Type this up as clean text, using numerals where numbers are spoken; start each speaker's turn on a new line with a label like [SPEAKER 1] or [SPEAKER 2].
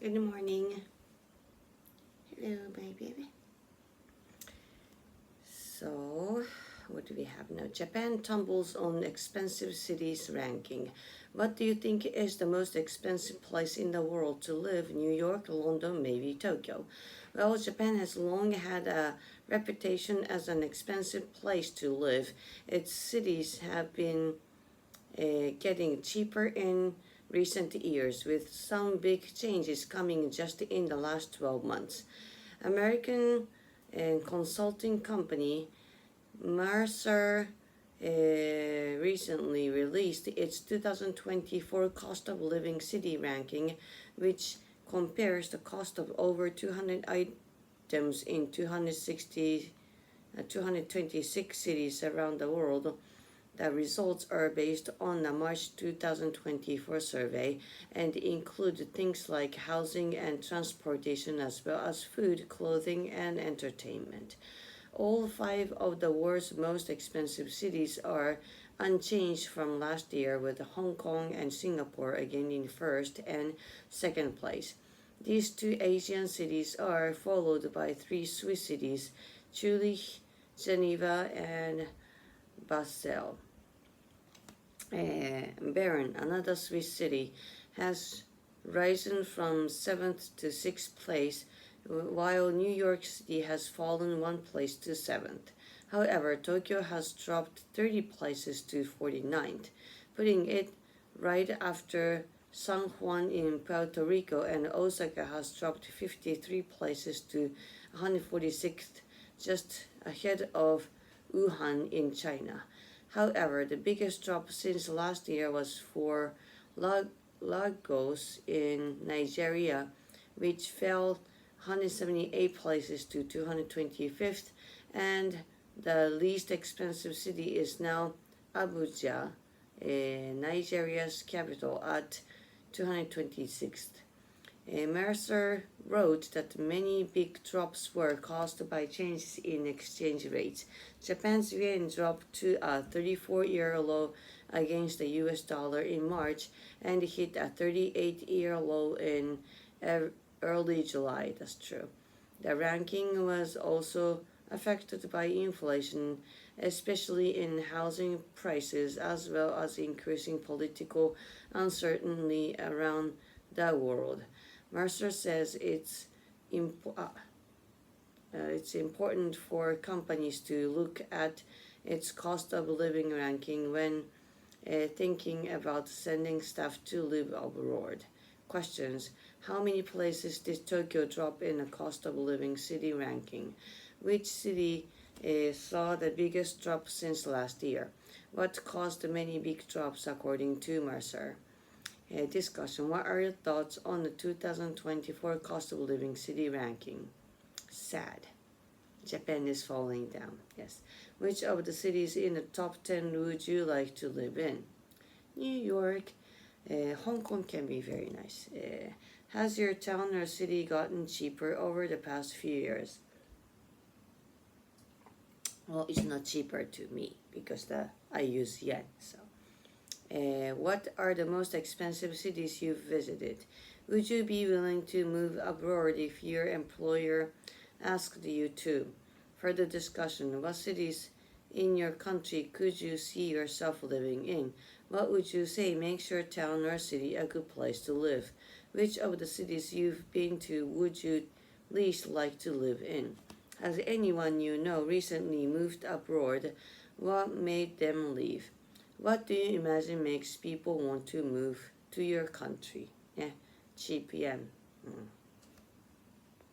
[SPEAKER 1] Good morning. Hello, my baby. So, what do we have now? Japan tumbles on expensive cities ranking. What do you think is the most expensive place in the world to live? New York, London, maybe Tokyo? Well, Japan has long had a reputation as an expensive place to live. Its cities have been getting cheaper in recent years, with some big changes coming just in the last 12 months. American consulting company Mercer recently released its 2024 cost of living city ranking, which compares the cost of over 200 items in 226 cities around the world. The results are based on the March 2024 survey and include things like housing and transportation, as well as food, clothing, and entertainment. All five of the world's most expensive cities are unchanged from last year, with Hong Kong and Singapore again in first and second place. These two Asian cities are followed by three Swiss cities: Zurich, Geneva, and Basel. Bern, another Swiss city, has risen from 7th to 6th place, while New York City has fallen one place to 7th. However, Tokyo has dropped 30 places to 49th, putting it right after San Juan in Puerto Rico, and Osaka has dropped 53 places to 146th, just ahead of Wuhan in China. However, the biggest drop since last year was for Lagos in Nigeria, which fell 178 places to 225th, and the least expensive city is now Abuja, Nigeria's capital, at 226th. Mercer wrote that many big drops were caused by changes in exchange rates. Japan's yen dropped to a 34-year low against the US dollar in March and hit a 38-year low in early July. That's true. The ranking was also affected by inflation, especially in housing prices, as well as increasing political uncertainty around the world. Mercer says it's important for companies to look at its cost of living ranking when thinking about sending staff to live abroad. Questions: how many places did Tokyo drop in the cost of living city ranking? Which city saw the biggest drop since last year? What caused the many big drops according to Mercer? Discussion: what are your thoughts on the 2024 cost of living city ranking? Sad. Japan is falling down. Yes. Which of the cities in the top 10 would you like to live in? New York. Hong Kong can be very nice. Has your town or city gotten cheaper over the past few years? Well, it's not cheaper to me because I use yen. So, what are the most expensive cities you've visited? Would you be willing to move abroad if your employer asked you to? Further discussion: what cities in your country could you see yourself living in? What would you say makes your town or city a good place to live? Which of the cities you've been to would you least like to live in? Has anyone you know recently moved abroad? What made them leave? What do you imagine makes people want to move to your country? Yeah, cheap yen.